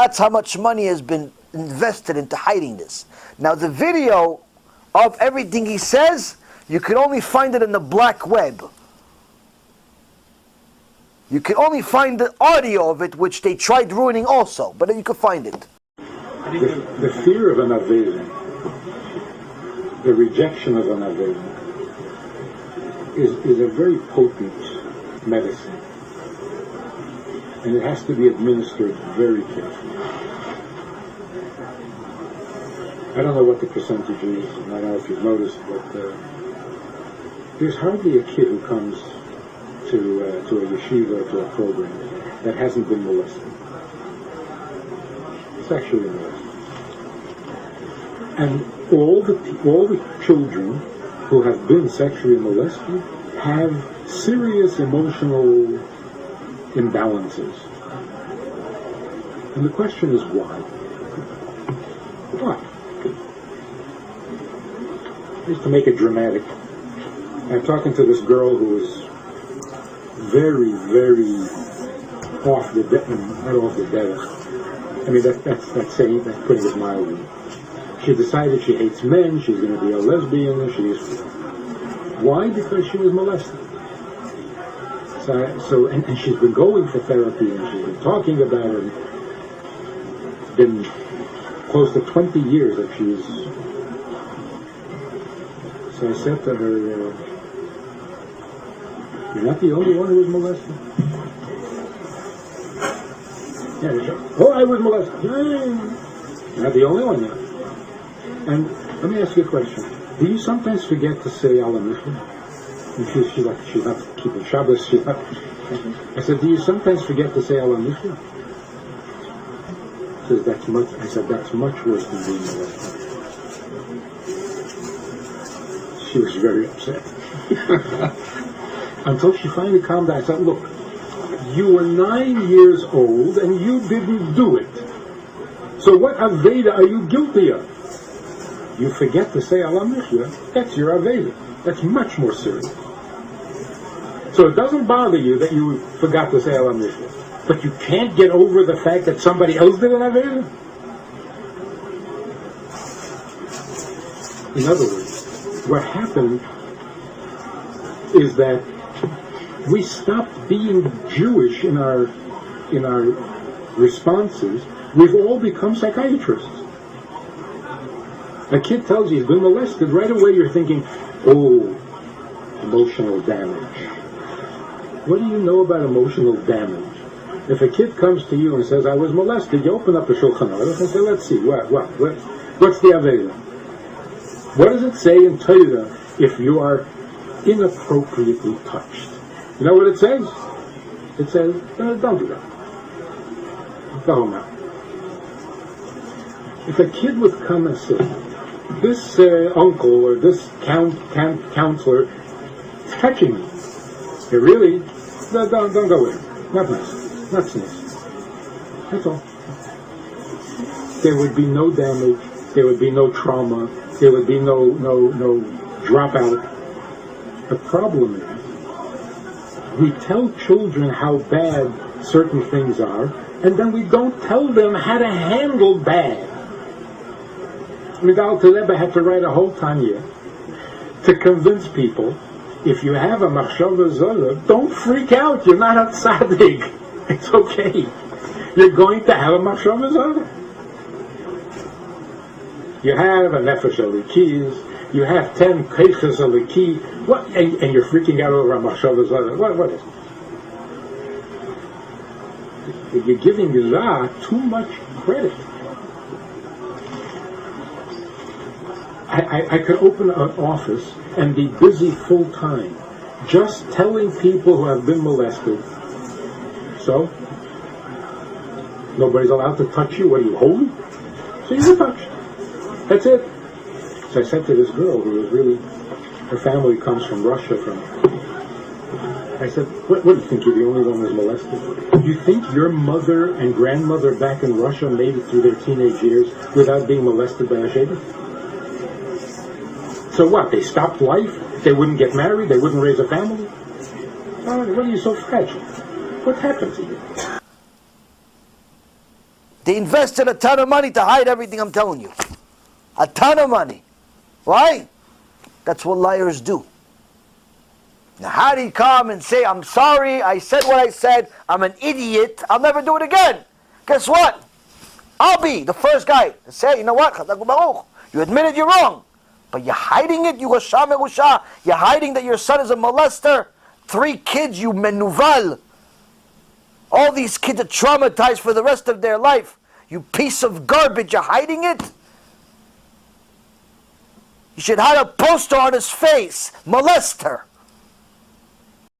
That's how much money has been invested into hiding this. Now the video of everything he says, you can only find it in the black web. You can only find the audio of it, which they tried ruining also, but then you can find it. The fear of an avera, the rejection of an avera, is a very potent medicine. And it has to be administered very carefully. I don't know what the percentage is, and I don't know if you've noticed, but there's hardly a kid who comes to a yeshiva, to a program, that hasn't been molested. Sexually molested. And all the children who have been sexually molested have serious emotional imbalances. And the question is why? Why? Just to make it dramatic, I'm talking to this girl who is very, very off the desk. I mean, that's putting it mildly. She decided she hates men, she's going to be a lesbian, why? Because she was molested. So and she's been going for therapy, and she's been talking about it. It's been close to 20 years that she's... So I said to her, you're not the only one who was molested. Yeah, I was molested. You're not the only one yet. And let me ask you a question. Do you sometimes forget to say Alamishma? She's not keeping Shabbos. I said, do you sometimes forget to say Alamishma? She says, that's much worse than being molested. She was very upset. Until she finally calmed down. I said, look, you were 9 years old and you didn't do it. So what Aveda are you guilty of? You forget to say Allah Mishra, that's your Aveda. That's much more serious. So it doesn't bother you that you forgot to say Allah Mishra, but you can't get over the fact that somebody else did an Aveda? In other words, what happened is that we stopped being Jewish in our responses. We've all become psychiatrists. A kid tells you he's been molested, right away you're thinking, oh, emotional damage. What do you know about emotional damage? If a kid comes to you and says, I was molested, you open up the Shulchan Aruch and say, let's see, what's the Aveda? What does it say in Torah if you are inappropriately touched? You know what it says? It says, don't do that. Go home now. If a kid would come and say, this uncle or this counselor is touching me, really, don't go in. Not nice. Not nice. That's all. There would be no damage. There would be no trauma. There would be no dropout. The problem is, we tell children how bad certain things are, and then we don't tell them how to handle bad. Miguel Rebbe had to write a whole tanya to convince people, if you have a machshava zara, don't freak out, you're not a tzaddik. It's okay. You're going to have a machshava zara. You have a nefesh alikis, you have 10 keiches aliki, what? And you're freaking out over a machshava zara. What is it? You're giving Ra too much credit. I could open an office and be busy full time, just telling people who have been molested. So, nobody's allowed to touch you. What are you, holy? So you're touched. That's it. So I said to this girl, who was really, her family comes from Russia, I said, what do you think, you're the only one who's molested? Do you think your mother and grandmother back in Russia made it through their teenage years without being molested by a Sheker? So what, they stopped life? They wouldn't get married? They wouldn't raise a family? What are you so fragile? What happened to you? They invested a ton of money to hide everything I'm telling you. A ton of money. Why? That's what liars do. Now how do you come and say, I'm sorry, I said what I said, I'm an idiot, I'll never do it again? Guess what? I'll be the first guy to say, you know what? You admitted you're wrong. But you're hiding it, you Rasha Merusha. You're hiding that your son is a molester. 3 kids, you menuval. All these kids are traumatized for the rest of their life. You piece of garbage, you're hiding it? You should hide a poster on his face. Molester.